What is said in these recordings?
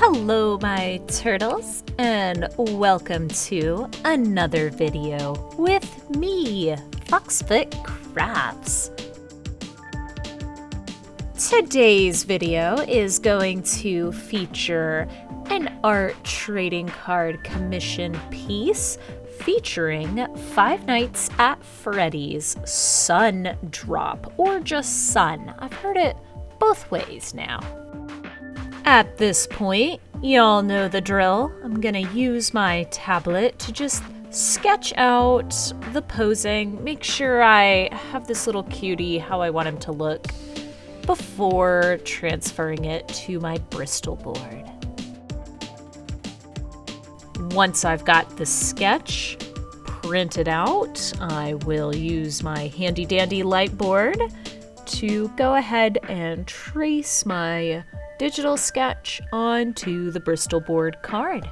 Hello my turtles, and welcome to another video with me, Foxfoot Crafts. Today's video is going to feature an art trading card commission piece featuring Five Nights at Freddy's Sun Drop, or just Sun. I've heard it both ways now. At this point, y'all know the drill. I'm gonna use my tablet to just sketch out the posing, make sure I have this little cutie how I want him to look before transferring it to my Bristol board. Once I've got the sketch printed out, I will use my handy dandy light board to go ahead and trace my digital sketch onto the Bristol board card.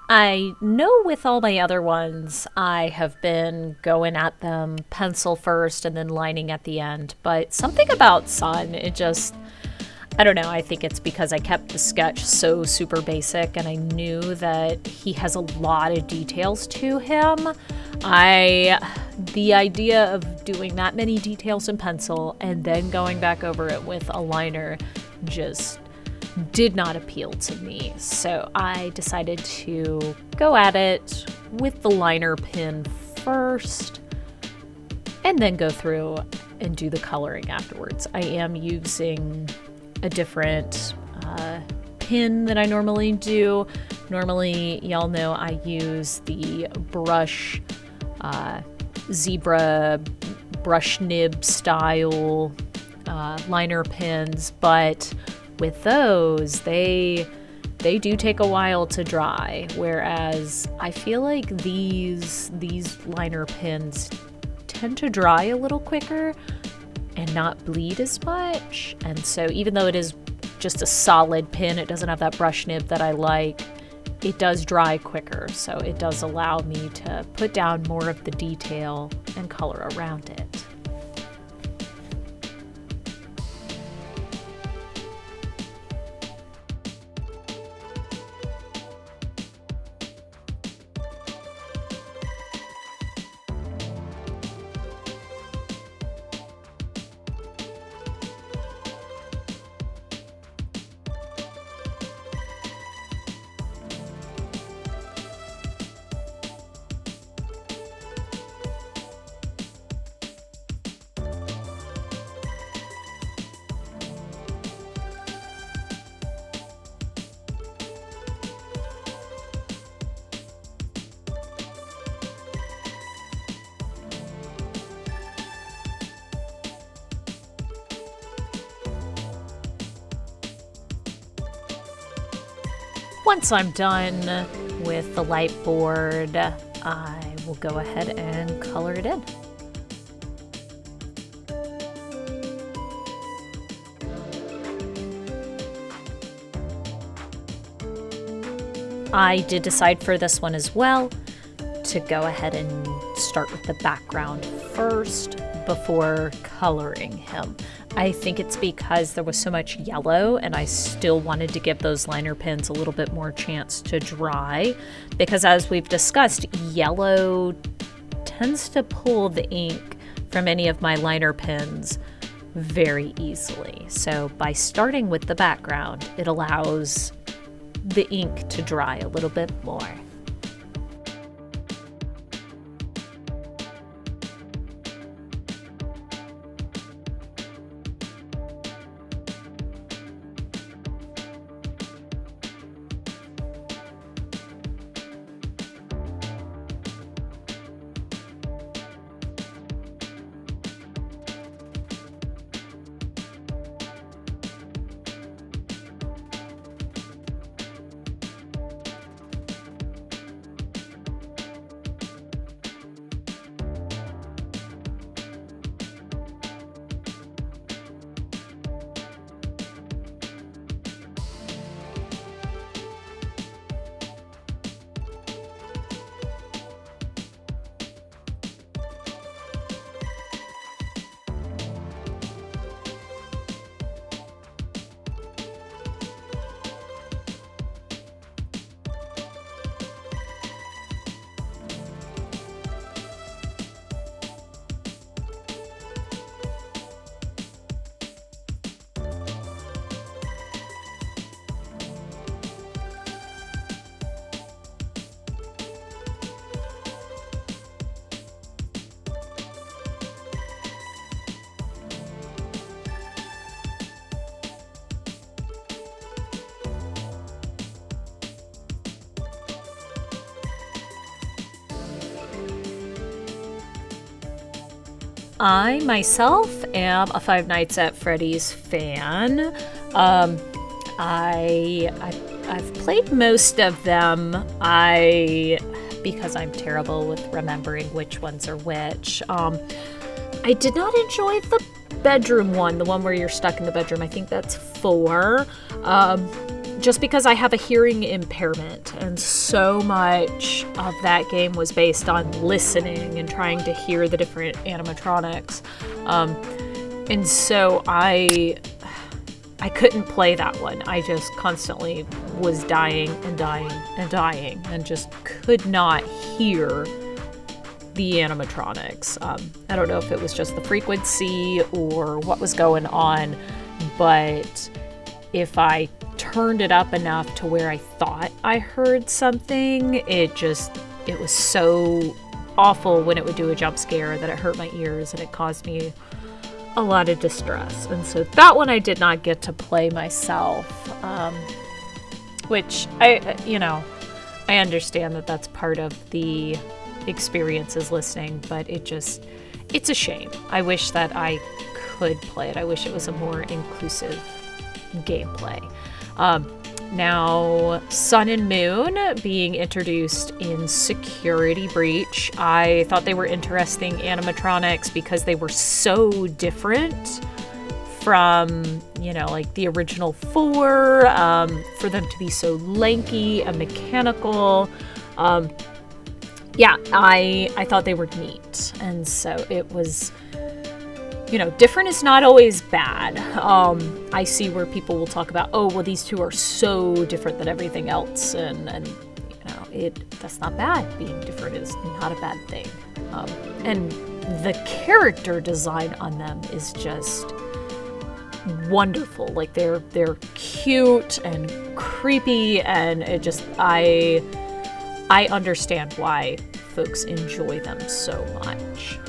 I know with all my other ones, I have been going at them pencil first and then lining at the end, but something about Sun, it just, I don't know, I think it's because I kept the sketch so super basic and I knew that he has a lot of details to him. The idea of doing that many details in pencil and then going back over it with a liner just did not appeal to me, so I decided to go at it with the liner pen first and then go through and do the coloring afterwards. I am using a different pen than I normally do. Normally, y'all know I use the brush zebra brush nib style liner pens, but with those, they do take a while to dry, whereas I feel like these liner pens tend to dry a little quicker and not bleed as much. And so even though it is just a solid pen, it doesn't have that brush nib that I like, it does dry quicker, so it does allow me to put down more of the detail and color around it. Once I'm done with the light board, I will go ahead and color it in. I did decide for this one as well to go ahead and start with the background first before coloring him. I think it's because there was so much yellow and I still wanted to give those liner pens a little bit more chance to dry, because as we've discussed, yellow tends to pull the ink from any of my liner pens very easily. So by starting with the background, it allows the ink to dry a little bit more. I myself am a Five Nights at Freddy's fan. I've played most of them. Because I'm terrible with remembering which ones are which. I did not enjoy the bedroom one, the one where you're stuck in the bedroom. I think that's 4. Just because I have a hearing impairment, and so much of that game was based on listening and trying to hear the different animatronics. And so I couldn't play that one. I just constantly was dying and dying and dying and just could not hear the animatronics. I don't know if it was just the frequency or what was going on, but if I turned it up enough to where I thought I heard something, it was so awful when it would do a jump scare that it hurt my ears and it caused me a lot of distress. And so that one I did not get to play myself, which I understand that that's part of the experience is listening, but it's a shame. I wish that I could play it. I wish it was a more inclusive gameplay. Now, Sun and Moon being introduced in Security Breach, I thought they were interesting animatronics because they were so different from, like the original 4, for them to be so lanky and mechanical. I thought they were neat, and so it was, different is not always bad. I see where people will talk about, oh, well, these two are so different than everything else, and that's not bad. Being different is not a bad thing. And the character design on them is just wonderful. Like they're cute and creepy, and I understand why folks enjoy them so much.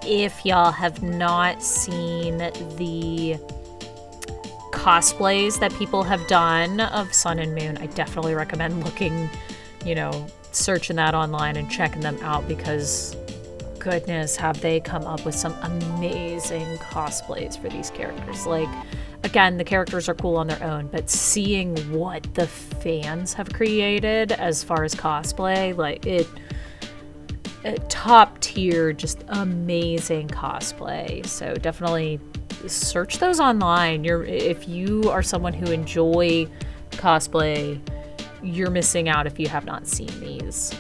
If y'all have not seen the cosplays that people have done of Sun and Moon, I definitely recommend looking, searching that online and checking them out, because goodness, have they come up with some amazing cosplays for these characters. Like, again, the characters are cool on their own, but seeing what the fans have created as far as cosplay, like top tier, just amazing cosplay. So definitely search those online. If you are someone who enjoy cosplay, you're missing out if you have not seen these.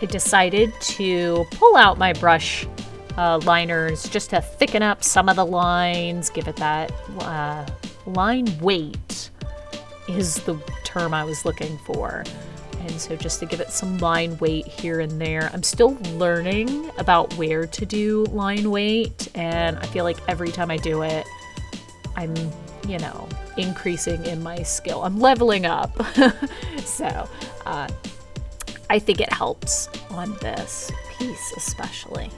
I decided to pull out my brush liners just to thicken up some of the lines, give it that line weight is the term I was looking for. And so just to give it some line weight here and there. I'm still learning about where to do line weight, and I feel like every time I do it, I'm, increasing in my skill. I'm leveling up. So, I think it helps on this piece especially.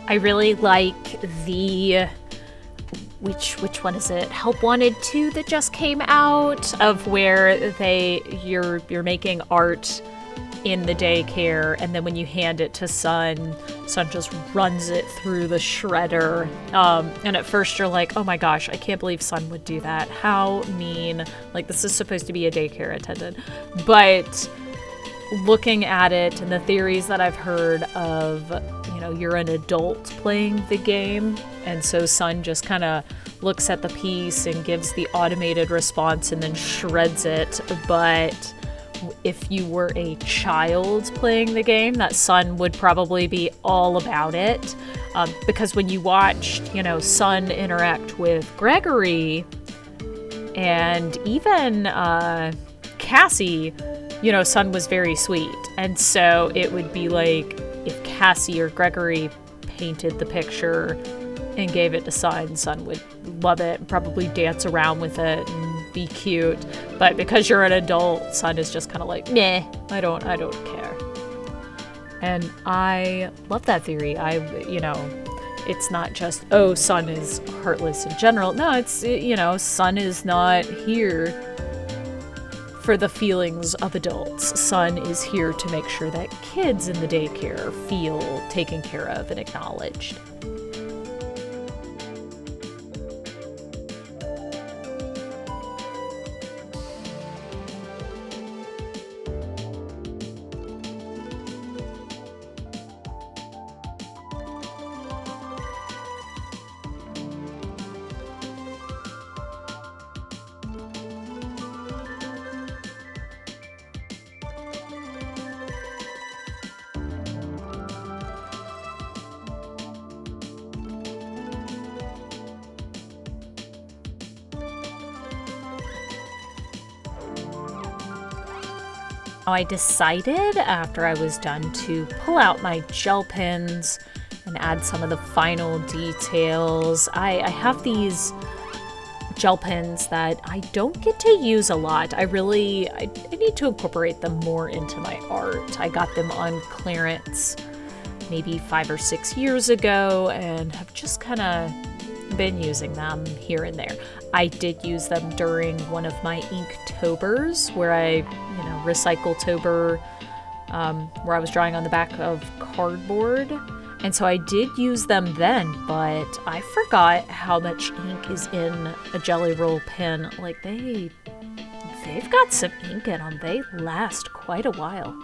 I really like the which one is it? Help Wanted 2 that just came out, of where you're making art in the daycare, and then when you hand it to Sun just runs it through the shredder. And at first you're like, oh my gosh, I can't believe Sun would do that. How mean. Like, this is supposed to be a daycare attendant. But looking at it and the theories that I've heard of, you know, you're an adult playing the game, and so Sun just kind of looks at the piece and gives the automated response and then shreds it. But if you were a child playing the game, that Sun would probably be all about it. Because when you watched, you know, Sun interact with Gregory and even Cassie, you know, Sun was very sweet. And so it would be like if Cassie or Gregory painted the picture and gave it to Sun would love it and probably dance around with it and be cute. But because you're an adult, Sun is just kind of like, nah, I don't care. And I love that theory. You know, it's not just, oh, Sun is heartless in general. No, it's, you know, Sun is not here for the feelings of adults. Sun is here to make sure that kids in the daycare feel taken care of and acknowledged. I decided after I was done to pull out my gel pens and add some of the final details. I have these gel pens that I don't get to use a lot. I need to incorporate them more into my art. I got them on clearance maybe 5 or 6 years ago and have just kind of been using them here and there. I did use them during one of my Inktober's where I, recycle-tober, where I was drawing on the back of cardboard. And so I did use them then, but I forgot how much ink is in a Jelly Roll pen. Like, they've got some ink in them. They last quite a while.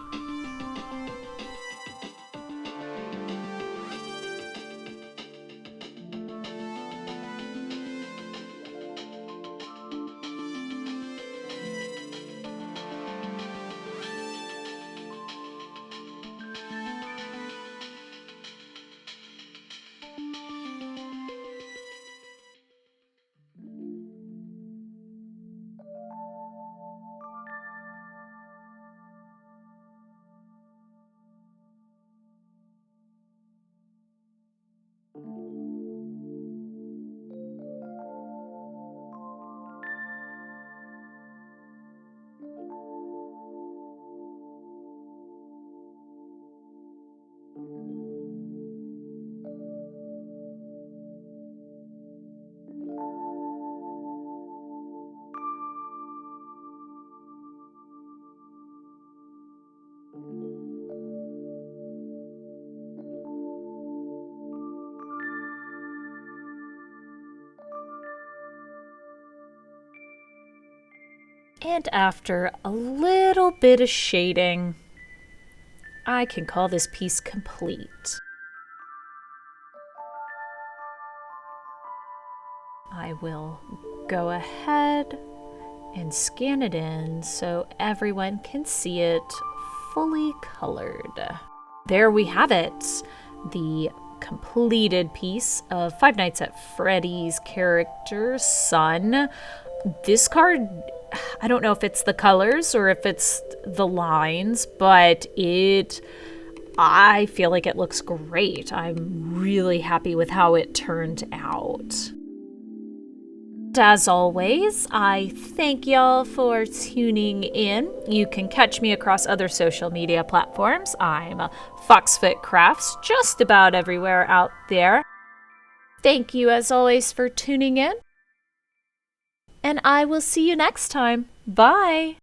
And after a little bit of shading, I can call this piece complete. I will go ahead and scan it in so everyone can see it fully colored. There we have it, the completed piece of Five Nights at Freddy's character, Sun. This card, I don't know if it's the colors or if it's the lines, but I feel like it looks great. I'm really happy with how it turned out. As always, I thank y'all for tuning in. You can catch me across other social media platforms. I'm Foxfoot Crafts, just about everywhere out there. Thank you, as always, for tuning in, and I will see you next time. Bye!